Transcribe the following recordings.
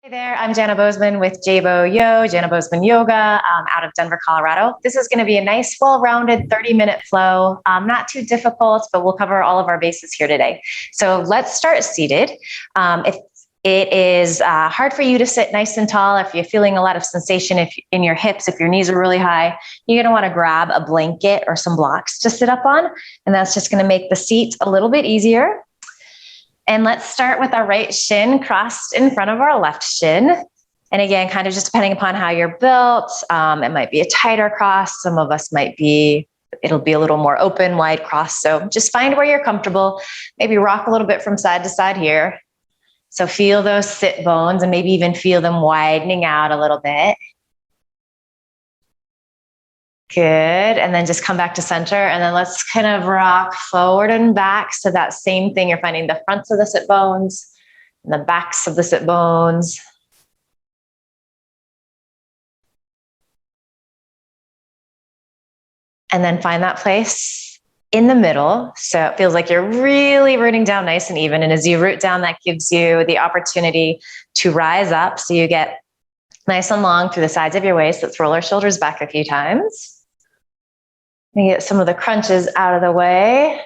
Hey there, I'm Jana Bozeman with Jana Bozeman Yoga out of Denver, Colorado. This is going to be a nice, well-rounded 30-minute flow. Not too difficult, but we'll cover all of our bases here today. So let's start seated. If it is hard for you to sit nice and tall, if you're feeling a lot of sensation in your hips, if your knees are really high, you're going to want to grab a blanket or some blocks to sit up on, and that's just going to make the seat a little bit easier. And let's start with our right shin crossed in front of our left shin. And again, kind of just depending upon how you're built, it might be a tighter cross. Some of us it'll be a little more open, wide cross. So just find where you're comfortable. Maybe rock a little bit from side to side here. So feel those sit bones and maybe even feel them widening out a little bit. Good. And then just come back to center. And then let's kind of rock forward and back. So that same thing, you're finding the fronts of the sit bones and the backs of the sit bones. And then find that place in the middle. So it feels like you're really rooting down nice and even. And as you root down, that gives you the opportunity to rise up. So you get nice and long through the sides of your waist. Let's roll our shoulders back a few times. And get some of the crunches out of the way.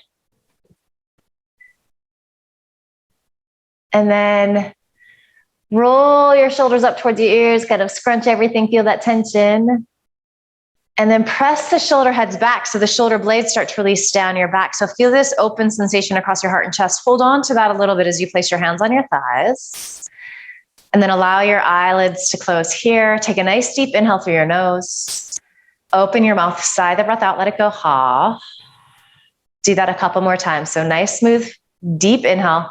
And then roll your shoulders up towards your ears, kind of scrunch everything, feel that tension. And then press the shoulder heads back so the shoulder blades start to release down your back. So feel this open sensation across your heart and chest. Hold on to that a little bit as you place your hands on your thighs. And then allow your eyelids to close here. Take a nice deep inhale through your nose. Open your mouth, sigh the breath out, let it go. Ha. Do that a couple more times. So nice, smooth, deep inhale.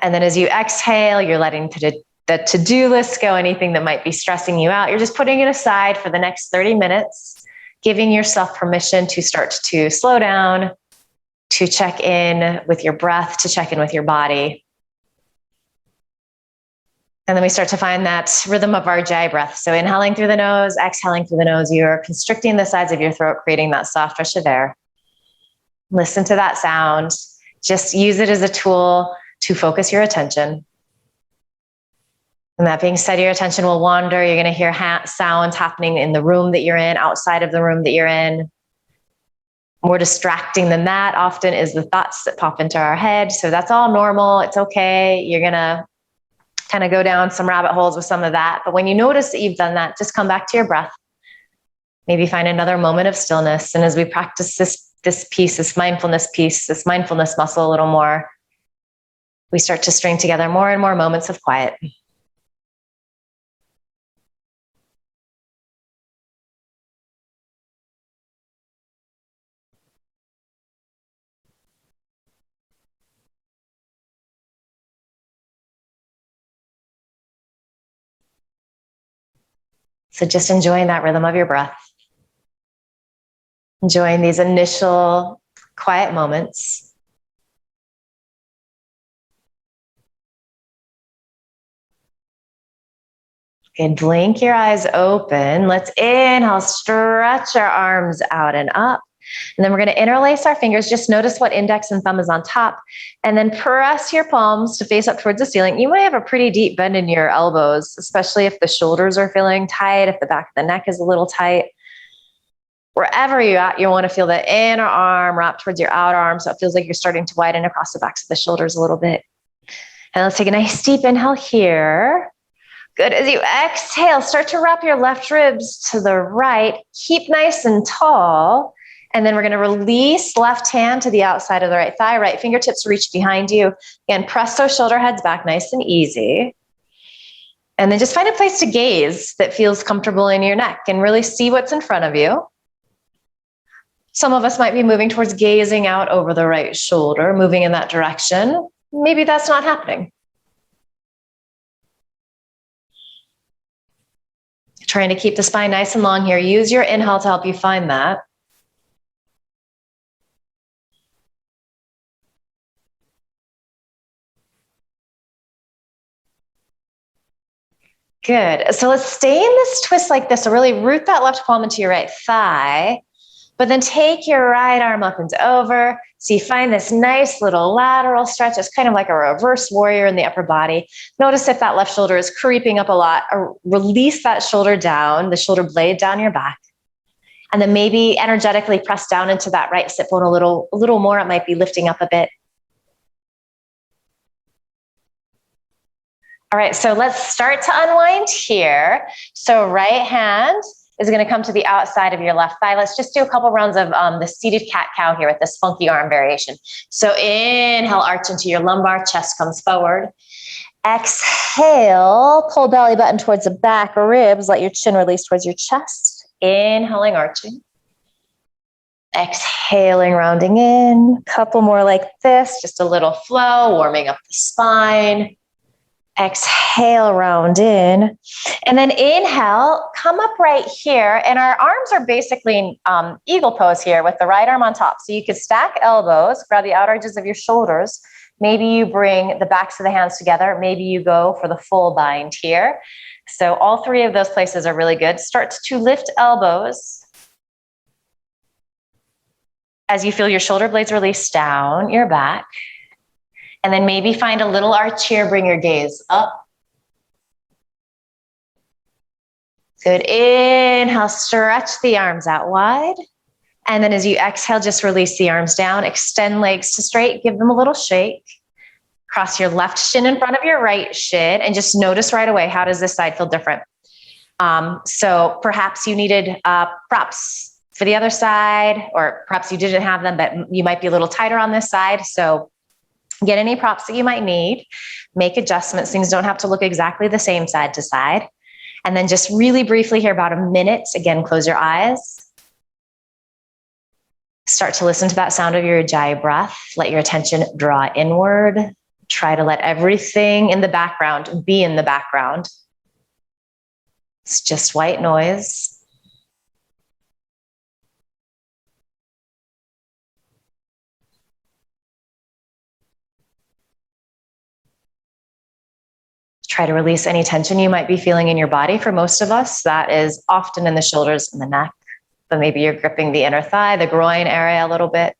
And then as you exhale, you're letting the to-do list go, anything that might be stressing you out. You're just putting it aside for the next 30 minutes, giving yourself permission to start to slow down, to check in with your breath, to check in with your body. And then we start to find that rhythm of our Ujjayi breath. So inhaling through the nose, exhaling through the nose, you're constricting the sides of your throat, creating that soft rush of air. Listen to that sound. Just use it as a tool to focus your attention. And that being said, your attention will wander. You're going to hear sounds happening in the room that you're in, outside of the room that you're in. More distracting than that often is the thoughts that pop into our head. So that's all normal. It's okay. You're going to kind of go down some rabbit holes with some of that. But when you notice that you've done that, just come back to your breath. Maybe find another moment of stillness. And as we practice this mindfulness muscle a little more, we start to string together more and more moments of quiet. So just enjoying that rhythm of your breath. Enjoying these initial quiet moments. Okay, blink your eyes open. Let's inhale, stretch our arms out and up. And then we're going to interlace our fingers. Just notice what index and thumb is on top. And then press your palms to face up towards the ceiling. You might have a pretty deep bend in your elbows, especially if the shoulders are feeling tight, if the back of the neck is a little tight. Wherever you're at, you want to feel the inner arm wrap towards your outer arm, so it feels like you're starting to widen across the backs of the shoulders a little bit. And let's take a nice deep inhale here. Good. As you exhale, start to wrap your left ribs to the right. Keep nice and tall. And then we're going to release left hand to the outside of the right thigh. Right fingertips reach behind you. Again, press those shoulder heads back nice and easy. And then just find a place to gaze that feels comfortable in your neck and really see what's in front of you. Some of us might be moving towards gazing out over the right shoulder, moving in that direction. Maybe that's not happening. Trying to keep the spine nice and long here. Use your inhale to help you find that. Good. So let's stay in this twist like this. So really root that left palm into your right thigh. But then take your right arm up and over. So you find this nice little lateral stretch. It's kind of like a reverse warrior in the upper body. Notice if that left shoulder is creeping up a lot, or release that shoulder down, the shoulder blade down your back. And then maybe energetically press down into that right sit bone a little more. It might be lifting up a bit. All right, so let's start to unwind here. So right hand is going to come to the outside of your left thigh. Let's just do a couple rounds of the seated cat-cow here with this funky arm variation. So inhale, arch into your lumbar, chest comes forward. Exhale, pull belly button towards the back ribs, let your chin release towards your chest. Inhaling, arching. Exhaling, rounding in. Couple more like this, just a little flow, warming up the spine. Exhale, round in. And then inhale, come up right here. And our arms are basically in eagle pose here with the right arm on top. So you could stack elbows, grab the outer edges of your shoulders. Maybe you bring the backs of the hands together. Maybe you go for the full bind here. So all three of those places are really good. Start to lift elbows as you feel your shoulder blades release down your back. And then maybe find a little arch here, bring your gaze up. Good, inhale, stretch the arms out wide. And then as you exhale, just release the arms down, extend legs to straight, give them a little shake. Cross your left shin in front of your right shin and just notice right away, how does this side feel different? So perhaps you needed props for the other side, or perhaps you didn't have them, but you might be a little tighter on this side. So get any props that you might need, make adjustments. Things don't have to look exactly the same side to side. And then just really briefly here, about a minute, again, close your eyes. Start to listen to that sound of your Ujjayi breath. Let your attention draw inward. Try to let everything in the background be in the background. It's just white noise. Try to release any tension you might be feeling in your body. For most of us, that is often in the shoulders and the neck, but maybe you're gripping the inner thigh, the groin area a little bit.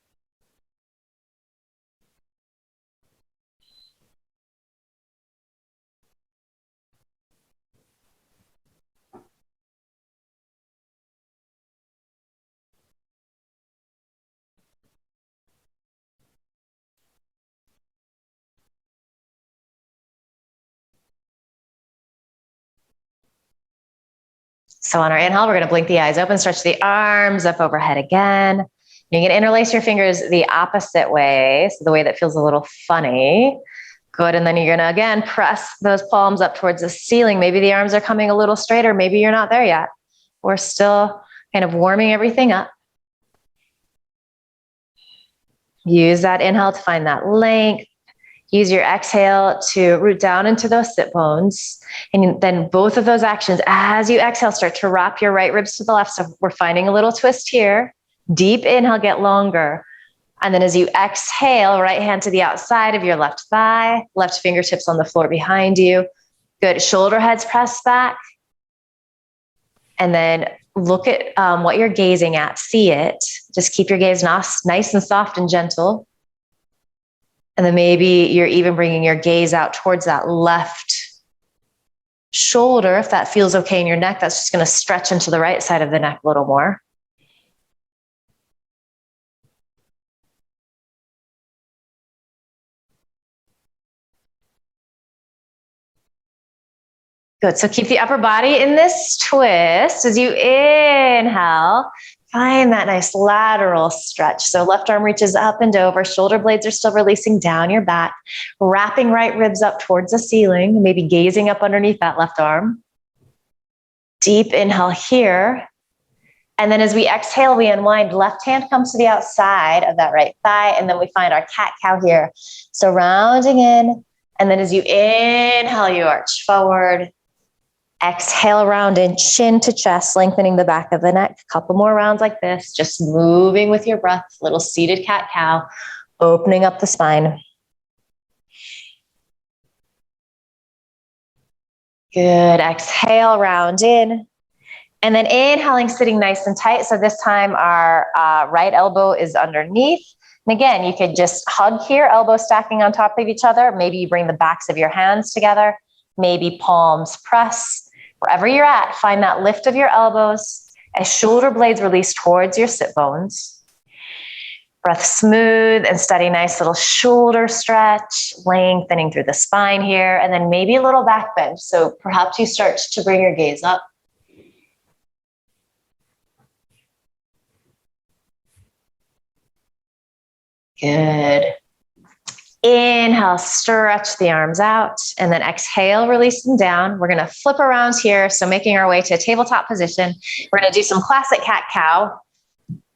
So on our inhale, we're going to blink the eyes open, stretch the arms up overhead again. You're going to interlace your fingers the opposite way, so the way that feels a little funny. Good, and then you're going to, again, press those palms up towards the ceiling. Maybe the arms are coming a little straighter. Maybe you're not there yet. We're still kind of warming everything up. Use that inhale to find that length. Use your exhale to root down into those sit bones. And then both of those actions, as you exhale, start to wrap your right ribs to the left. So we're finding a little twist here. Deep inhale, get longer. And then as you exhale, right hand to the outside of your left thigh, left fingertips on the floor behind you. Good, shoulder heads press back. And then look at what you're gazing at, see it. Just keep your gaze nice and soft and gentle. And then maybe you're even bringing your gaze out towards that left shoulder. If that feels okay in your neck, that's just going to stretch into the right side of the neck a little more. Good. So keep the upper body in this twist. As you inhale, find that nice lateral stretch. So left arm reaches up and over, shoulder blades are still releasing down your back, wrapping right ribs up towards the ceiling, maybe gazing up underneath that left arm. Deep inhale here. And then as we exhale, we unwind. Left hand comes to the outside of that right thigh, and then we find our cat-cow here. So rounding in, and then as you inhale, you arch forward. Exhale, round in, chin to chest, lengthening the back of the neck. A couple more rounds like this, just moving with your breath, little seated cat-cow, opening up the spine. Good, exhale, round in. And then inhaling, sitting nice and tight. So this time our right elbow is underneath. And again, you could just hug here, elbows stacking on top of each other. Maybe you bring the backs of your hands together. Maybe palms press. Wherever you're at, find that lift of your elbows as shoulder blades release towards your sit bones. Breath smooth and steady, nice little shoulder stretch, lengthening through the spine here, and then maybe a little back bend. So perhaps you start to bring your gaze up. Good. Inhale, stretch the arms out, and then exhale, release them down. We're going to flip around here. So making our way to a tabletop position. We're going to do some classic cat-cow.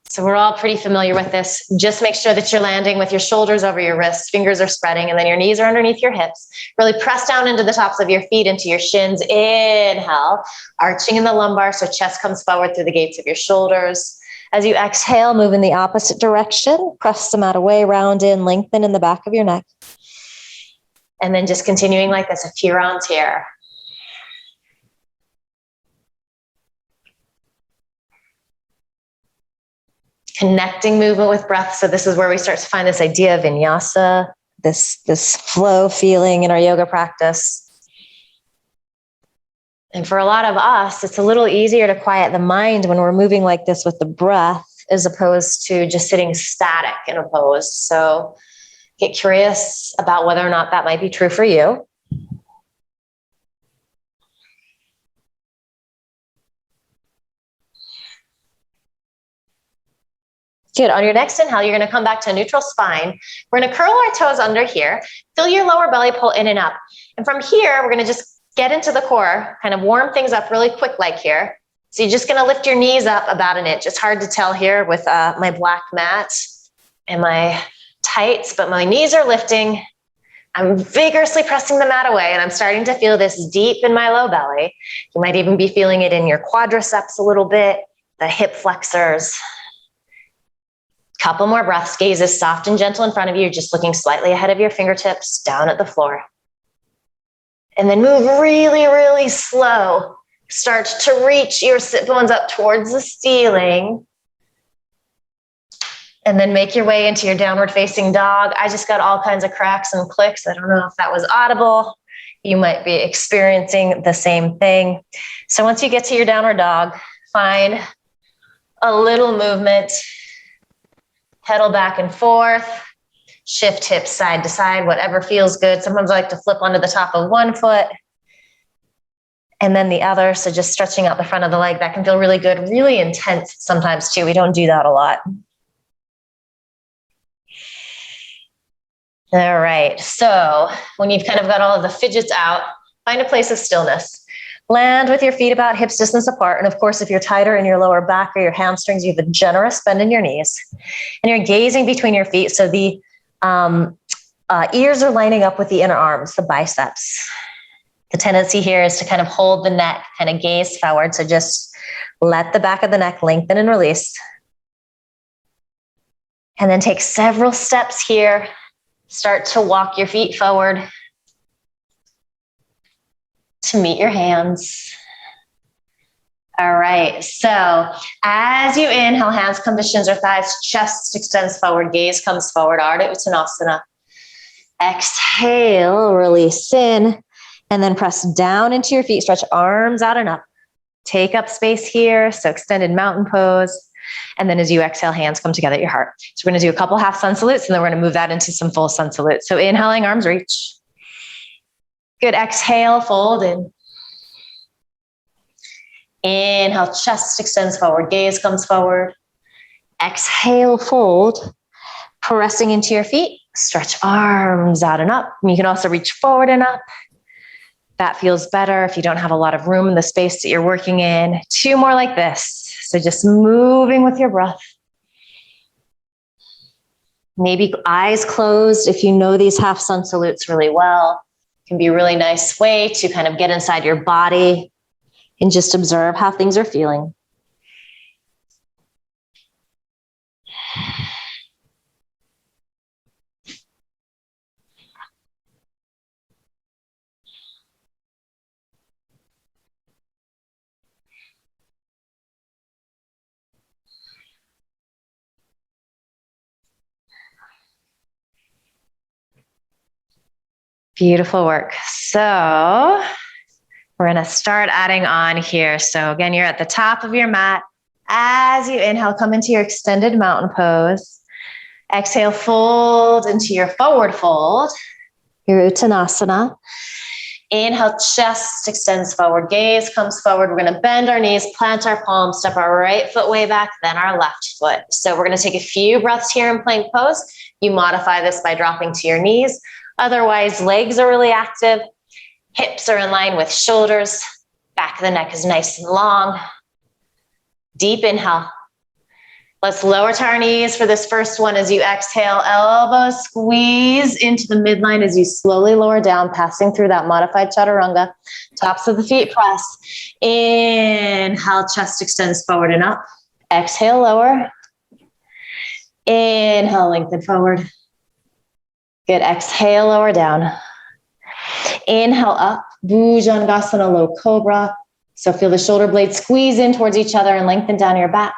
So we're all pretty familiar with this. Just make sure that you're landing with your shoulders over your wrists, fingers are spreading, and then your knees are underneath your hips. Really press down into the tops of your feet, into your shins. Inhale, arching in the lumbar, so chest comes forward through the gates of your shoulders. As you exhale, move in the opposite direction. Press the mat away, round in, lengthen in the back of your neck. And then just continuing like this, a few rounds here. Connecting movement with breath. So this is where we start to find this idea of vinyasa, this flow feeling in our yoga practice. And for a lot of us, it's a little easier to quiet the mind when we're moving like this with the breath, as opposed to just sitting static in a pose. So get curious about whether or not that might be true for you. Good. On your next inhale, you're going to come back to a neutral spine. We're going to curl our toes under here. Feel your lower belly pull in and up. And from here, we're going to just get into the core, kind of warm things up really quick like here. So you're just going to lift your knees up about an inch. It's hard to tell here with my black mat and my tights, but my knees are lifting. I'm vigorously pressing the mat away, and I'm starting to feel this deep in my low belly. You might even be feeling it in your quadriceps a little bit, the hip flexors. Couple more breaths. Gaze is soft and gentle in front of you, just looking slightly ahead of your fingertips, down at the floor. And then move really, really slow. Start to reach your sit bones up towards the ceiling. And then make your way into your downward facing dog. I just got all kinds of cracks and clicks. I don't know if that was audible. You might be experiencing the same thing. So once you get to your downward dog, find a little movement. Pedal back and forth, shift hips side to side, whatever feels good. Sometimes I like to flip onto the top of one foot and then the other. So just stretching out the front of the leg, that can feel really good, really intense sometimes too. We don't do that a lot. All right. So when you've kind of got all of the fidgets out, find a place of stillness. Land with your feet about hips distance apart. And of course, if you're tighter in your lower back or your hamstrings, you have a generous bend in your knees. And you're gazing between your feet. So the ears are lining up with the inner arms, the biceps. The tendency here is to kind of hold the neck, kind of gaze forward. So just let the back of the neck lengthen and release. And then take several steps here. Start to walk your feet forward to meet your hands. All right, so as you inhale, hands come to shins or thighs, chest extends forward, gaze comes forward, Ardha Uttanasana. Exhale, release in, and then press down into your feet, stretch arms out and up. Take up space here, so extended mountain pose. And then as you exhale, hands come together at your heart. So we're gonna do a couple half sun salutes, and then we're gonna move that into some full sun salutes. So inhaling, arms reach. Good, exhale, fold in. Inhale, chest extends forward, gaze comes forward. Exhale, fold. Pressing into your feet, stretch arms out and up. You can also reach forward and up. That feels better if you don't have a lot of room in the space that you're working in. Two more like this. So just moving with your breath. Maybe eyes closed if you know these half sun salutes really well. It can be a really nice way to kind of get inside your body and just observe how things are feeling. Beautiful work. So we're going to start adding on here. So again, you're at the top of your mat. As you inhale, come into your extended mountain pose. Exhale, fold into your forward fold, your Uttanasana. Inhale, chest extends forward, gaze comes forward. We're going to bend our knees, plant our palms, step our right foot way back, then our left foot. So we're going to take a few breaths here in plank pose. You modify this by dropping to your knees. Otherwise, legs are really active. Hips are in line with shoulders. Back of the neck is nice and long. Deep inhale. Let's lower to our knees for this first one as you exhale. Elbows squeeze into the midline as you slowly lower down, passing through that modified chaturanga. Tops of the feet press. Inhale, chest extends forward and up. Exhale, lower. Inhale, lengthen forward. Good. Exhale, lower down. Inhale up. Bhujangasana, low cobra. So feel the shoulder blades squeeze in towards each other and lengthen down your back.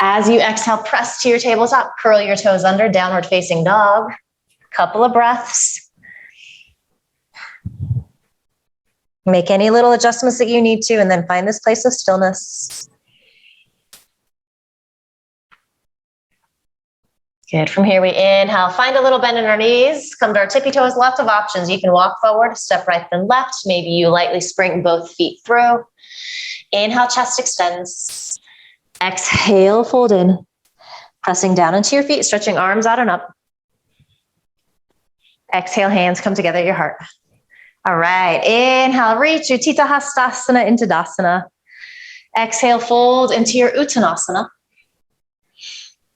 As you exhale, press to your tabletop, curl your toes under, downward facing dog. Couple of breaths. Make any little adjustments that you need to, and then find this place of stillness. Good. From here, we inhale, find a little bend in our knees, come to our tippy toes, lots of options. You can walk forward, step right, then left. Maybe you lightly spring both feet through. Inhale, chest extends. Exhale, fold in. Pressing down into your feet, stretching arms out and up. Exhale, hands come together at your heart. All right. Inhale, reach Utthita Hastasana into Dasana. Exhale, fold into your Uttanasana.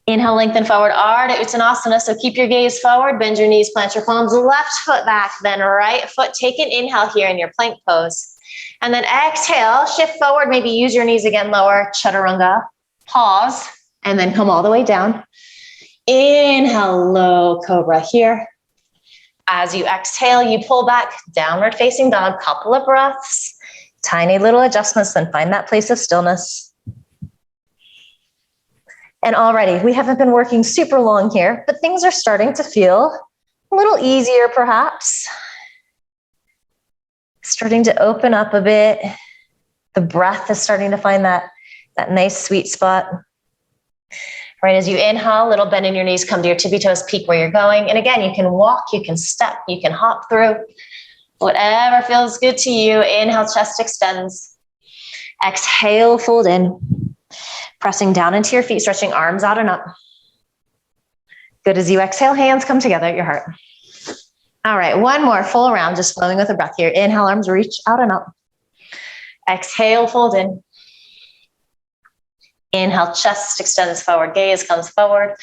Inhale, lengthen forward, Ardha Uttanasana. So keep your gaze forward, bend your knees, plant your palms, left foot back, then right foot. Take an inhale here in your plank pose. And then exhale, shift forward, maybe use your knees again, lower, chaturanga. Pause, and then come all the way down. Inhale, low cobra here. As you exhale, you pull back, downward facing dog, couple of breaths, tiny little adjustments, then find that place of stillness. And already, we haven't been working super long here, but things are starting to feel a little easier perhaps. Starting to open up a bit. The breath is starting to find that nice sweet spot. Right, as you inhale, little bend in your knees, come to your tippy toes, peek where you're going. And again, you can walk, you can step, you can hop through. Whatever feels good to you. Inhale, chest extends. Exhale, fold in. Pressing down into your feet, stretching arms out and up. Good. As you exhale, hands come together at your heart. All right, one more full round, just flowing with the breath here. Inhale, arms reach out and up. Exhale, fold in. Inhale, chest extends forward, gaze comes forward.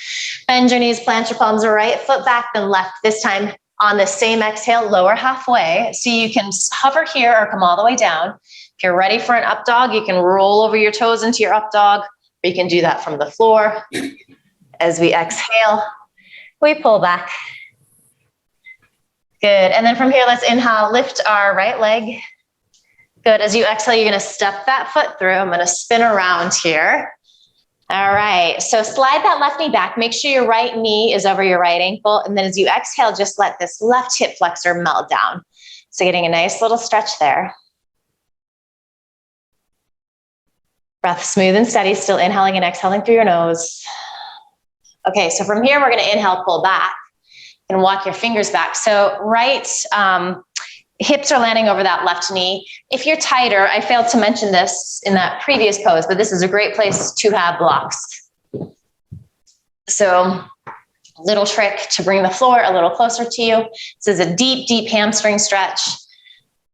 Bend your knees, plant your palms, right foot back, then left. This time on the same exhale, lower halfway. So you can hover here or come all the way down. If you're ready for an up dog, you can roll over your toes into your up dog, or you can do that from the floor. As we exhale, we pull back. Good. And then from here, let's inhale, lift our right leg. Good. As you exhale, you're going to step that foot through. I'm going to spin around here. All right. So slide that left knee back. Make sure your right knee is over your right ankle. And then as you exhale, just let this left hip flexor melt down. So getting a nice little stretch there. Breath smooth and steady, still inhaling and exhaling through your nose. Okay. So from here, we're going to inhale, pull back and walk your fingers back. So right, hips are landing over that left knee. If you're tighter, I failed to mention this in that previous pose, but this is a great place to have blocks. So little trick to bring the floor a little closer to you. This is a deep, deep hamstring stretch.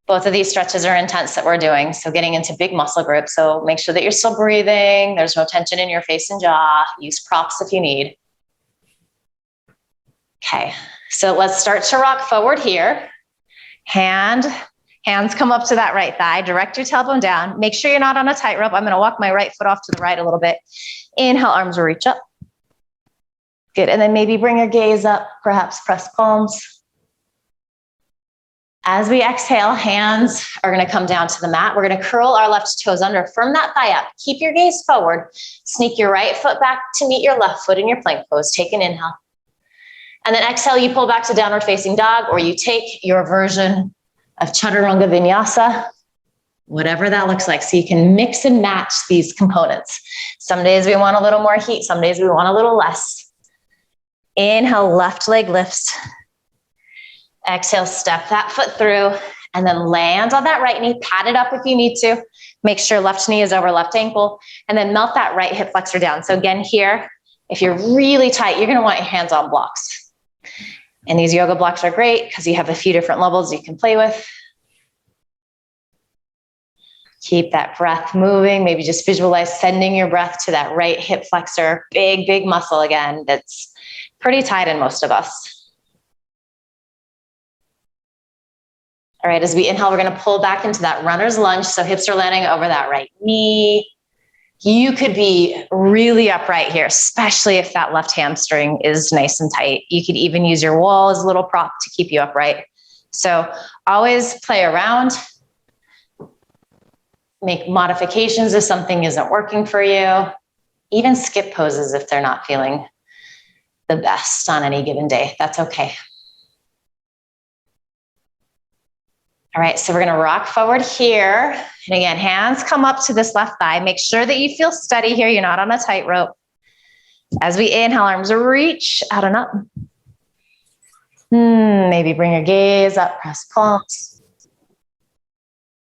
Both of these stretches are intense that we're doing. So getting into big muscle groups. So make sure that you're still breathing. There's no tension in your face and jaw. Use props if you need. Okay, so let's start to rock forward here. Hands come up to that right thigh. Direct your tailbone down. Make sure you're not on a tightrope. I'm going to walk my right foot off to the right a little bit. Inhale, arms will reach up. Good. And then maybe bring your gaze up, perhaps press palms. As we exhale, hands are going to come down to the mat. We're going to curl our left toes under. Firm that thigh up. Keep your gaze forward. Sneak your right foot back to meet your left foot in your plank pose. Take an inhale. And then exhale, you pull back to downward facing dog, or you take your version of chaturanga vinyasa, whatever that looks like. So you can mix and match these components. Some days we want a little more heat. Some days we want a little less. Inhale, left leg lifts. Exhale, step that foot through, and then land on that right knee. Pat it up if you need to. Make sure left knee is over left ankle, and then melt that right hip flexor down. So again, here, if you're really tight, you're going to want your hands on blocks. And these yoga blocks are great because you have a few different levels you can play with. Keep that breath moving. Maybe just visualize sending your breath to that right hip flexor. Big, big muscle again that's pretty tight in most of us. All right, as we inhale, we're going to pull back into that runner's lunge. So hips are landing over that right knee. You could be really upright here, especially if that left hamstring is nice and tight. You could even use your wall as a little prop to keep you upright. So always play around. Make modifications if something isn't working for you. Even skip poses if they're not feeling the best on any given day. That's okay. All right, so we're going to rock forward here. And again, hands come up to this left thigh. Make sure that you feel steady here. You're not on a tightrope. As we inhale, arms reach out and up. Maybe bring your gaze up, press palms.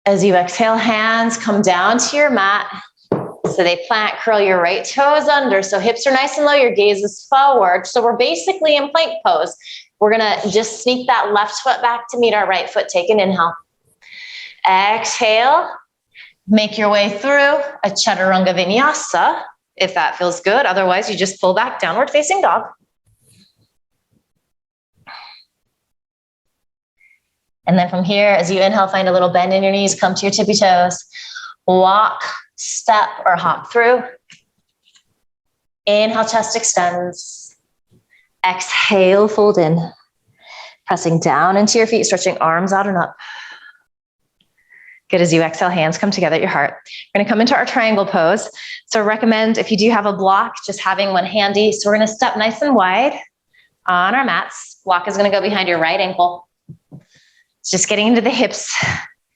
As you exhale, hands come down to your mat. So they plant, curl your right toes under. So hips are nice and low, your gaze is forward. So we're basically in plank pose. We're gonna just sneak that left foot back to meet our right foot. Take an inhale. Exhale, make your way through a chaturanga vinyasa, if that feels good. Otherwise, you just pull back, downward facing dog. And then from here, as you inhale, find a little bend in your knees, come to your tippy toes. Walk, step, or hop through. Inhale, chest extends. Exhale, fold in. Pressing down into your feet, stretching arms out and up. Good. As you exhale, hands come together at your heart. We're going to come into our triangle pose. So recommend, if you do have a block, just having one handy. So we're going to step nice and wide on our mats. Block is going to go behind your right ankle. It's just getting into the hips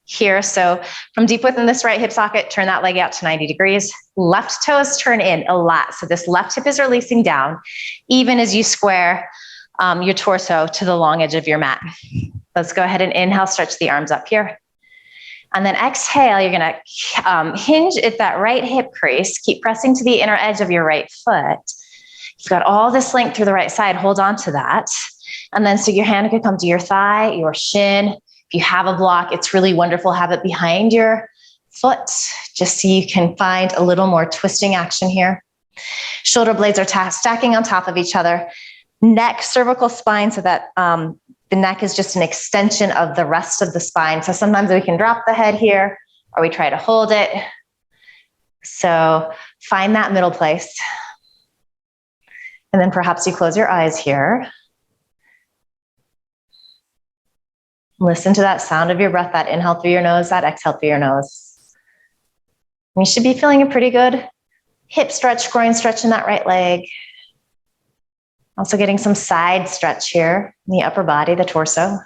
here. So from deep within this right hip socket, turn that leg out to 90 degrees. Left toes turn in a lot. So this left hip is releasing down, even as you square your torso to the long edge of your mat. Let's go ahead and inhale, stretch the arms up here. And then exhale, you're going to hinge at that right hip crease. Keep pressing to the inner edge of your right foot. You've got all this length through the right side. Hold on to that. And then so your hand could come to your thigh, your shin. If you have a block, it's really wonderful. Have it behind your foot, just so you can find a little more twisting action here. Shoulder blades are stacking on top of each other. Neck, cervical spine, so that the neck is just an extension of the rest of the spine. So sometimes we can drop the head here, or we try to hold it. So find that middle place. And then perhaps you close your eyes here. Listen to that sound of your breath, that inhale through your nose, that exhale through your nose. You should be feeling a pretty good hip stretch, groin stretch in that right leg. Also getting some side stretch here in the upper body, the torso.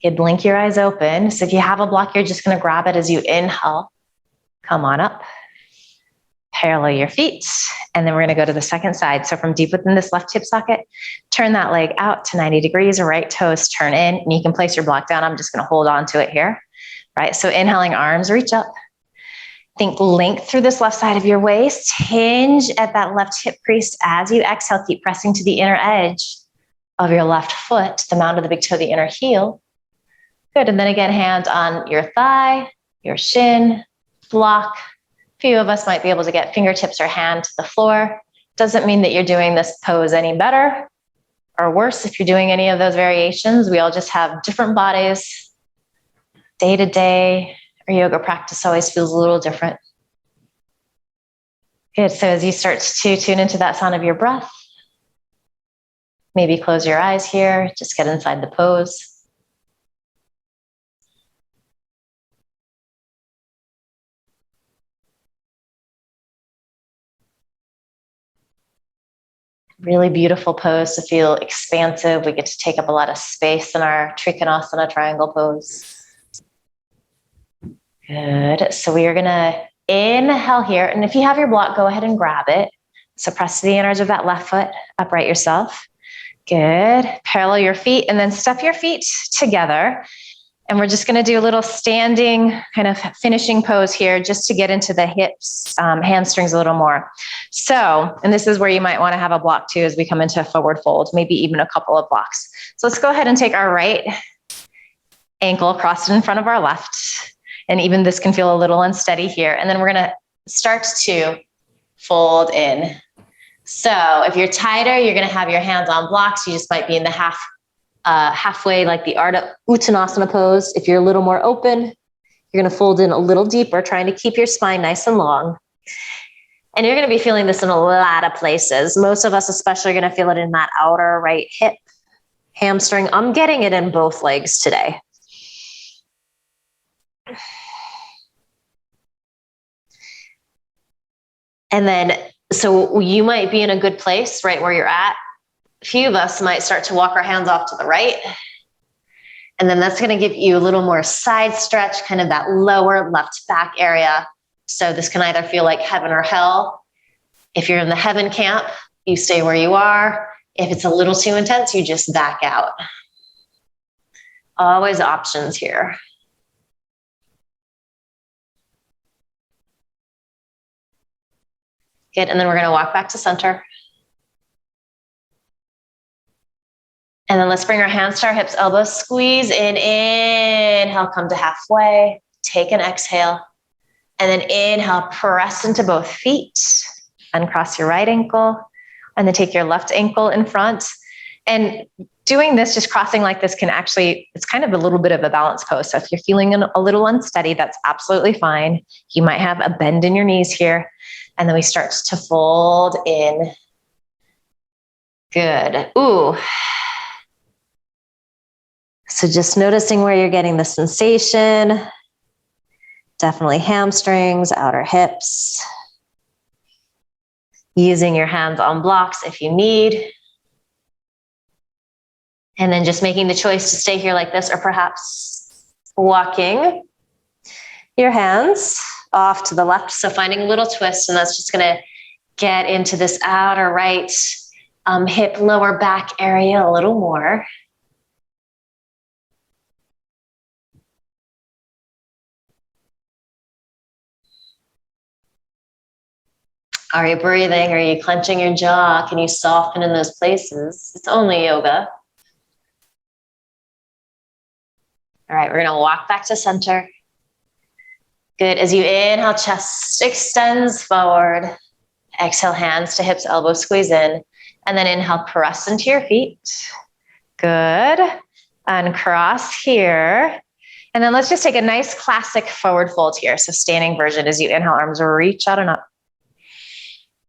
You blink your eyes open. So if you have a block, you're just going to grab it as you inhale. Come on up. Parallel your feet. And then we're going to go to the second side. So from deep within this left hip socket, turn that leg out to 90 degrees. Right toes turn in. And you can place your block down. I'm just going to hold on to it here. Right. So inhaling, arms reach up. Think length through this left side of your waist. Hinge at that left hip crease. As you exhale, keep pressing to the inner edge of your left foot, the mound of the big toe, the inner heel. Good. And then again, hand on your thigh, your shin, block. A few of us might be able to get fingertips or hand to the floor. Doesn't mean that you're doing this pose any better or worse if you're doing any of those variations. We all just have different bodies. Day to day, our yoga practice always feels a little different. Good. So as you start to tune into that sound of your breath, maybe close your eyes here. Just get inside the pose. Really beautiful pose to feel expansive. We get to take up a lot of space in our Trikonasana triangle pose. Good. So we are going to inhale here. And if you have your block, go ahead and grab it. So press the innards of that left foot, upright yourself. Good. Parallel your feet and then step your feet together. And we're just going to do a little standing kind of finishing pose here just to get into the hips, hamstrings a little more. So, and this is where you might want to have a block too as we come into a forward fold, maybe even a couple of blocks. So let's go ahead and take our right ankle, cross it in front of our left. And even this can feel a little unsteady here. And then we're going to start to fold in. So if you're tighter, you're going to have your hands on blocks. You just might be in the halfway, like the Ardha Uttanasana pose. If you're a little more open, you're going to fold in a little deeper, trying to keep your spine nice and long. And you're going to be feeling this in a lot of places. Most of us especially are going to feel it in that outer right hip, hamstring. I'm getting it in both legs today. And then, so you might be in a good place right where you're at. A few of us might start to walk our hands off to the right. And then that's going to give you a little more side stretch, kind of that lower left back area. So this can either feel like heaven or hell. If you're in the heaven camp, you stay where you are. If it's a little too intense, you just back out. Always options here. Good, and then we're going to walk back to center. And then let's bring our hands to our hips, elbows, squeeze in, inhale, come to halfway, take an exhale, and then inhale, press into both feet, uncross your right ankle, and then take your left ankle in front. And doing this, just crossing like this can actually, it's kind of a little bit of a balance pose. So if you're feeling a little unsteady, that's absolutely fine. You might have a bend in your knees here. And then we start to fold in. Good. Ooh. So just noticing where you're getting the sensation. Definitely hamstrings, outer hips. Using your hands on blocks if you need. And then just making the choice to stay here like this, or perhaps walking your hands off to the left. So finding a little twist, and that's just going to get into this outer right hip, lower back area a little more. Are you breathing? Are you clenching your jaw? Can you soften in those places? It's only yoga. All right, we're going to walk back to center. Good. As you inhale, chest extends forward. Exhale, hands to hips, elbows squeeze in. And then inhale, press into your feet. Good. Uncross here. And then let's just take a nice classic forward fold here. So standing version. As you inhale, arms reach out and up.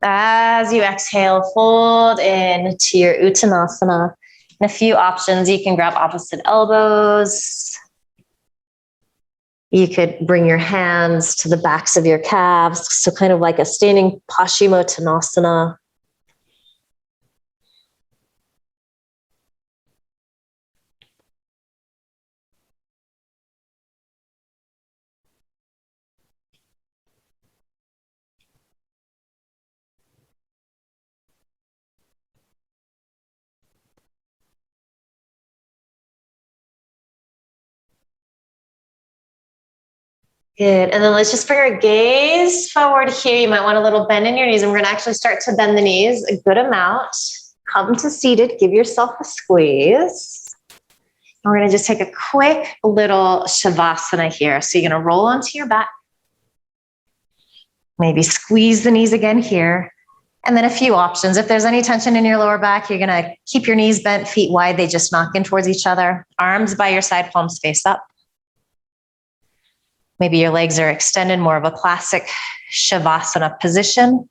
As you exhale, fold in to your Uttanasana. And a few options. You can grab opposite elbows. You could bring your hands to the backs of your calves. So kind of like a standing Paschimottanasana. Good. And then let's just bring our gaze forward here. You might want a little bend in your knees, and we're going to actually start to bend the knees a good amount. Come to seated. Give yourself a squeeze. And we're going to just take a quick little Savasana here. So you're going to roll onto your back. Maybe squeeze the knees again here. And then a few options. If there's any tension in your lower back, you're going to keep your knees bent, feet wide. They just knock in towards each other. Arms by your side, palms face up. Maybe your legs are extended, more of a classic Shavasana position.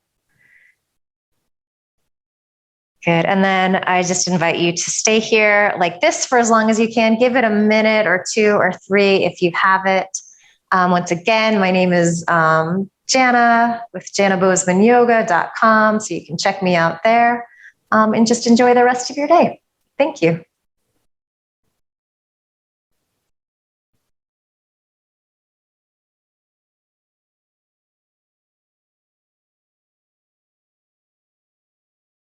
Good. And then I just invite you to stay here like this for as long as you can. Give it a minute or two or three if you have it. Once again, my name is Jana with janabosmanyoga.com. So you can check me out there. and just enjoy the rest of your day. Thank you.